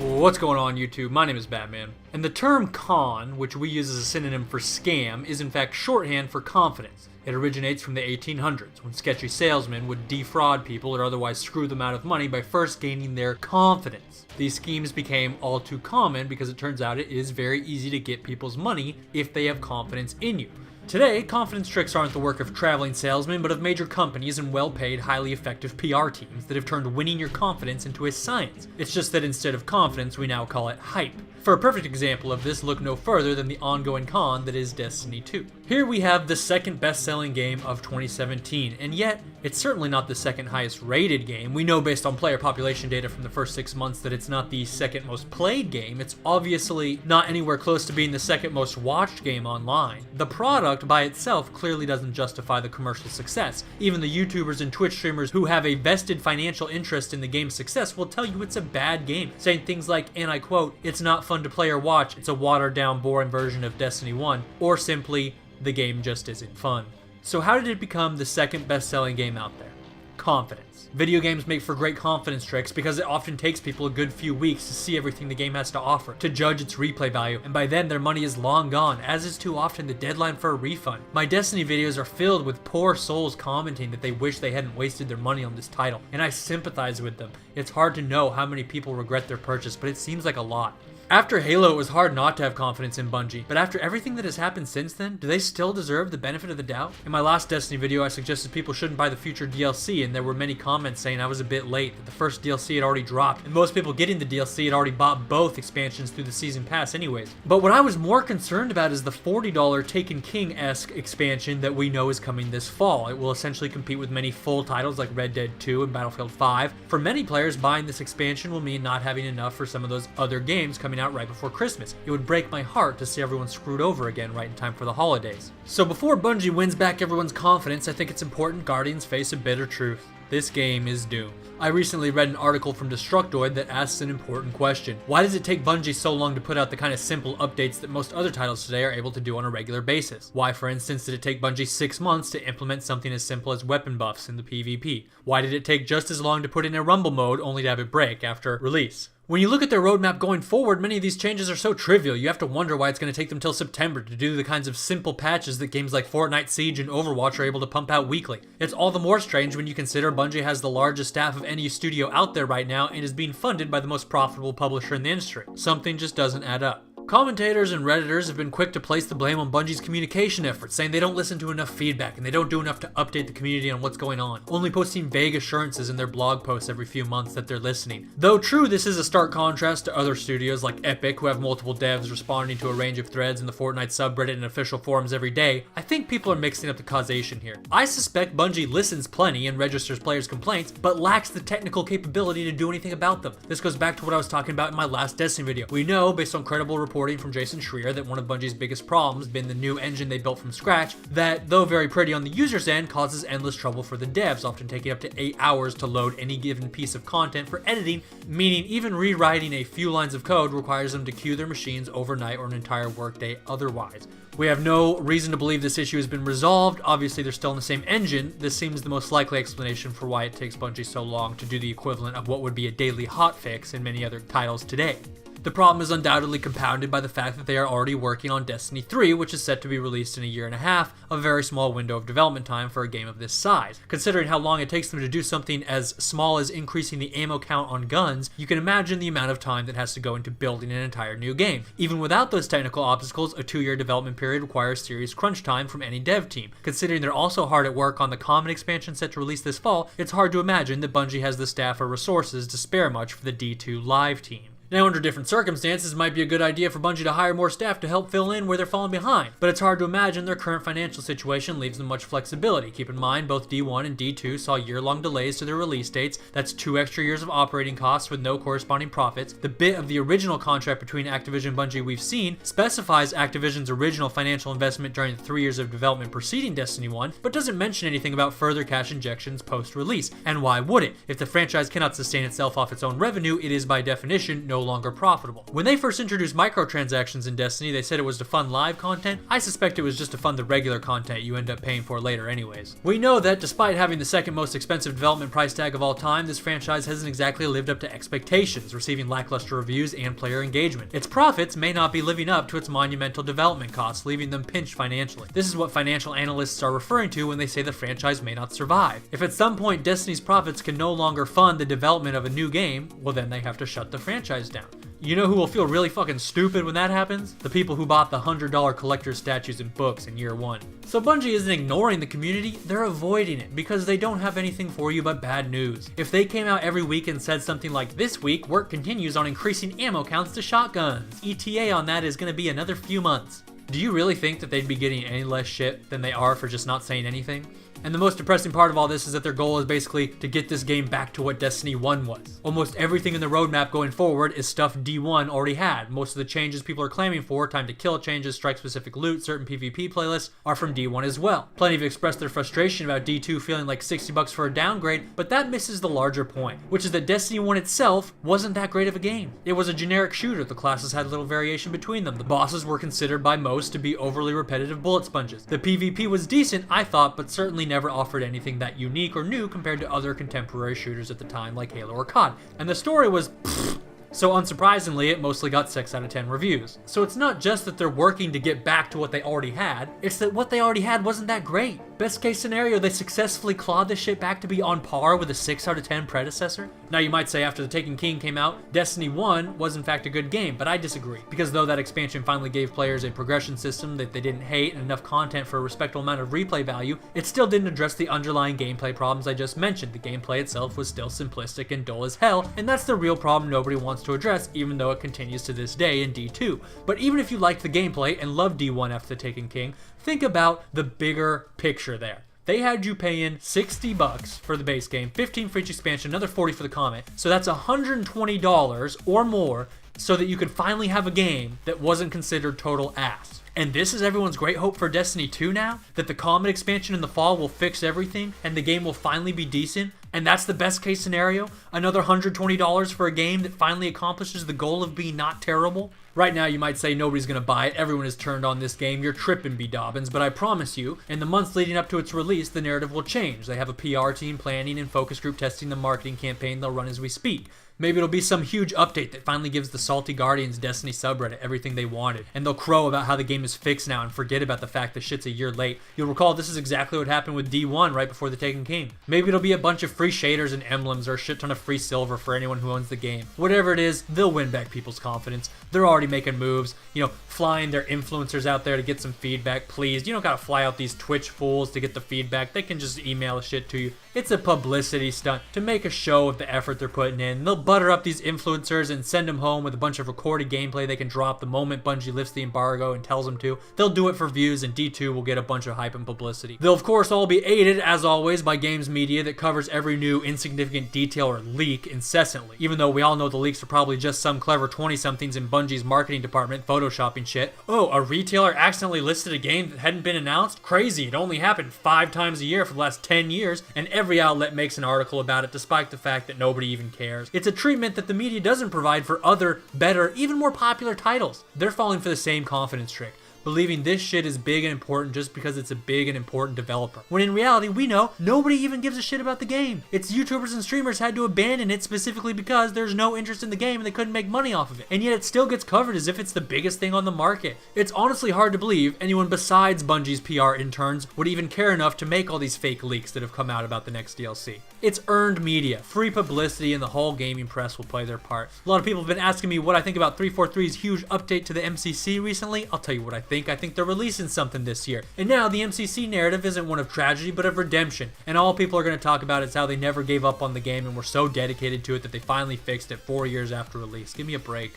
What's going on YouTube? My name is Batman, and the term con, which we use as a synonym for scam, is in fact shorthand for confidence. It originates from the 1800s, when sketchy salesmen would defraud people or otherwise screw them out of money by first gaining their confidence. These schemes became all too common because it turns out it is very easy to get people's money if they have confidence in you. Today, confidence tricks aren't the work of traveling salesmen, but of major companies and well-paid, highly effective PR teams that have turned winning your confidence into a science. It's just that instead of confidence, we now call it hype. For a perfect example of this, look no further than the ongoing con that is Destiny 2. Here we have the second best-selling game of 2017, and yet, it's certainly not the second highest rated game. We know based on player population data from the first 6 months that it's not the second most played game. It's obviously not anywhere close to being the second most watched game online. The product by itself clearly doesn't justify the commercial success. Even the YouTubers and Twitch streamers who have a vested financial interest in the game's success will tell you it's a bad game, saying things like, and I quote, "It's not fun to play or watch, it's a watered down, boring version of Destiny 1, or simply, the game just isn't fun." So how did it become the second best-selling game out there? Confidence. Video games make for great confidence tricks because it often takes people a good few weeks to see everything the game has to offer, to judge its replay value, and by then their money is long gone, as is too often the deadline for a refund. My Destiny videos are filled with poor souls commenting that they wish they hadn't wasted their money on this title, and I sympathize with them. It's hard to know how many people regret their purchase, but it seems like a lot. After Halo, it was hard not to have confidence in Bungie, but after everything that has happened since then, do they still deserve the benefit of the doubt? In my last Destiny video, I suggested people shouldn't buy the future DLC, and there were many comments saying I was a bit late, that the first DLC had already dropped, and most people getting the DLC had already bought both expansions through the Season Pass anyways. But what I was more concerned about is the $40 Taken King-esque expansion that we know is coming this fall. It will essentially compete with many full titles like Red Dead 2 and Battlefield 5. For many players, buying this expansion will mean not having enough for some of those other games coming out right before Christmas. It would break my heart to see everyone screwed over again right in time for the holidays. So before Bungie wins back everyone's confidence, I think it's important Guardians face a bitter truth. This game is doomed. I recently read an article from Destructoid that asks an important question. Why does it take Bungie so long to put out the kind of simple updates that most other titles today are able to do on a regular basis? Why, for instance, did it take Bungie 6 months to implement something as simple as weapon buffs in the PvP? Why did it take just as long to put in a rumble mode only to have it break after release? When you look at their roadmap going forward, many of these changes are so trivial, you have to wonder why it's going to take them till September to do the kinds of simple patches that games like Fortnite, Siege, and Overwatch are able to pump out weekly. It's all the more strange when you consider Bungie has the largest staff of any studio out there right now and is being funded by the most profitable publisher in the industry. Something just doesn't add up. Commentators and Redditors have been quick to place the blame on Bungie's communication efforts, saying they don't listen to enough feedback and they don't do enough to update the community on what's going on, only posting vague assurances in their blog posts every few months that they're listening. Though true, this is a stark contrast to other studios like Epic, who have multiple devs responding to a range of threads in the Fortnite subreddit and official forums every day. I think people are mixing up the causation here. I suspect Bungie listens plenty and registers players' complaints, but lacks the technical capability to do anything about them. This goes back to what I was talking about in my last Destiny video. We know, based on credible reporting from Jason Schreier, that one of Bungie's biggest problems has been the new engine they built from scratch that, though very pretty on the user's end, causes endless trouble for the devs, often taking up to 8 hours to load any given piece of content for editing, meaning even rewriting a few lines of code requires them to queue their machines overnight or an entire workday otherwise. We have no reason to believe this issue has been resolved. Obviously, they're still in the same engine. This seems the most likely explanation for why it takes Bungie so long to do the equivalent of what would be a daily hotfix in many other titles today. The problem is undoubtedly compounded by the fact that they are already working on Destiny 3, which is set to be released in a year and a half, a very small window of development time for a game of this size. Considering how long it takes them to do something as small as increasing the ammo count on guns, you can imagine the amount of time that has to go into building an entire new game. Even without those technical obstacles, a 2-year development period requires serious crunch time from any dev team. Considering they're also hard at work on the Common expansion set to release this fall, it's hard to imagine that Bungie has the staff or resources to spare much for the D2 live team. Now, under different circumstances, it might be a good idea for Bungie to hire more staff to help fill in where they're falling behind, but it's hard to imagine their current financial situation leaves them much flexibility. Keep in mind, both D1 and D2 saw year-long delays to their release dates. That's 2 extra years of operating costs with no corresponding profits. The bit of the original contract between Activision and Bungie we've seen specifies Activision's original financial investment during the 3 years of development preceding Destiny 1, but doesn't mention anything about further cash injections post-release. And why would it? If the franchise cannot sustain itself off its own revenue, it is by definition no no longer profitable. When they first introduced microtransactions in Destiny, they said it was to fund live content. I suspect it was just to fund the regular content you end up paying for later anyways. We know that despite having the second most expensive development price tag of all time, this franchise hasn't exactly lived up to expectations, receiving lackluster reviews and player engagement. Its profits may not be living up to its monumental development costs, leaving them pinched financially. This is what financial analysts are referring to when they say the franchise may not survive. If at some point Destiny's profits can no longer fund the development of a new game, well then they have to shut the franchise down. You know who will feel really fucking stupid when that happens? The people who bought the $100 collector's statues and books in year one. So Bungie isn't ignoring the community, they're avoiding it because they don't have anything for you but bad news. If they came out every week and said something like, "This week, work continues on increasing ammo counts to shotguns. ETA on that is gonna be another few months." Do you really think that they'd be getting any less shit than they are for just not saying anything? And the most depressing part of all this is that their goal is basically to get this game back to what Destiny 1 was. Almost everything in the roadmap going forward is stuff D1 already had. Most of the changes people are claiming for, time to kill changes, strike-specific loot, certain PvP playlists, are from D1 as well. Plenty have expressed their frustration about D2 feeling like $60 for a downgrade, but that misses the larger point, which is that Destiny 1 itself wasn't that great of a game. It was a generic shooter, the classes had little variation between them, the bosses were considered by most to be overly repetitive bullet sponges. The PvP was decent, I thought, but certainly never offered anything that unique or new compared to other contemporary shooters at the time like Halo or COD. And the story was so unsurprisingly, it mostly got 6 out of 10 reviews. So it's not just that they're working to get back to what they already had, it's that what they already had wasn't that great. Best case scenario, they successfully clawed this shit back to be on par with a 6 out of 10 predecessor. Now you might say after The Taken King came out, Destiny 1 was in fact a good game, but I disagree. Because though that expansion finally gave players a progression system that they didn't hate and enough content for a respectable amount of replay value, it still didn't address the underlying gameplay problems I just mentioned. The gameplay itself was still simplistic and dull as hell, and that's the real problem nobody wants to address, even though it continues to this day in D2. But even if you liked the gameplay and loved D1 after The Taken King, think about the bigger picture there. They had you paying $60 for the base game, $15 for each expansion, another $40 for the comment. So that's $120 or more so that you could finally have a game that wasn't considered total ass. And this is everyone's great hope for Destiny 2 now? That the Comet expansion in the fall will fix everything and the game will finally be decent? And that's the best case scenario? Another $120 for a game that finally accomplishes the goal of being not terrible? Right now you might say nobody's gonna buy it, everyone is turned on this game, you're tripping Dukedobbins, but I promise you, in the months leading up to its release, the narrative will change. They have a PR team planning and focus group testing the marketing campaign they'll run as we speak. Maybe it'll be some huge update that finally gives the Salty Guardians Destiny subreddit everything they wanted, and they'll crow about how the game is fixed now and forget about the fact the shit's a year late. You'll recall this is exactly what happened with D1 right before The Taken King. Maybe it'll be a bunch of free shaders and emblems or a shit ton of free silver for anyone who owns the game. Whatever it is, they'll win back people's confidence. They're already making moves, flying their influencers out there to get some feedback, please. You don't gotta fly out these Twitch fools to get the feedback. They can just email shit to you. It's a publicity stunt to make a show of the effort they're putting in. They'll butter up these influencers and send them home with a bunch of recorded gameplay they can drop the moment Bungie lifts the embargo and tells them to. They'll do it for views, and D2 will get a bunch of hype and publicity. They'll of course all be aided, as always, by games media that covers every new insignificant detail or leak incessantly. Even though we all know the leaks are probably just some clever 20-somethings in Bungie's marketing department photoshopping shit. Oh, a retailer accidentally listed a game that hadn't been announced? Crazy, it only happened 5 times a year for the last 10 years, and every outlet makes an article about it despite the fact that nobody even cares. It's a treatment that the media doesn't provide for other, better, even more popular titles. They're falling for the same confidence trick, believing this shit is big and important just because it's a big and important developer. When in reality, we know nobody even gives a shit about the game. Its YouTubers and streamers had to abandon it specifically because there's no interest in the game and they couldn't make money off of it. And yet it still gets covered as if it's the biggest thing on the market. It's honestly hard to believe anyone besides Bungie's PR interns would even care enough to make all these fake leaks that have come out about the next DLC. It's earned media, free publicity, and the whole gaming press will play their part. A lot of people have been asking me what I think about 343's huge update to the MCC recently. I'll tell you what I think. I think they're releasing something this year. And now the MCC narrative isn't one of tragedy, but of redemption. And all people are going to talk about is how they never gave up on the game and were so dedicated to it that they finally fixed it 4 years after release. Give me a break.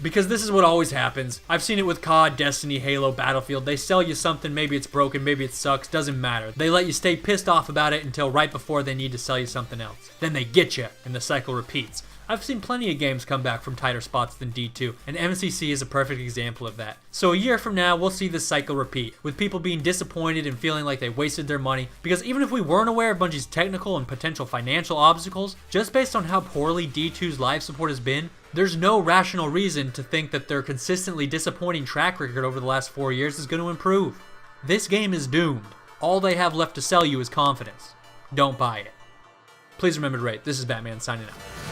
Because this is what always happens. I've seen it with COD, Destiny, Halo, Battlefield. They sell you something, maybe it's broken, maybe it sucks, doesn't matter. They let you stay pissed off about it until right before they need to sell you something else. Then they get you, and the cycle repeats. I've seen plenty of games come back from tighter spots than D2, and MCC is a perfect example of that. So a year from now, we'll see this cycle repeat, with people being disappointed and feeling like they wasted their money, because even if we weren't aware of Bungie's technical and potential financial obstacles, just based on how poorly D2's live support has been, there's no rational reason to think that their consistently disappointing track record over the last 4 years is going to improve. This game is doomed. All they have left to sell you is confidence. Don't buy it. Please remember to rate. This is Batman signing out.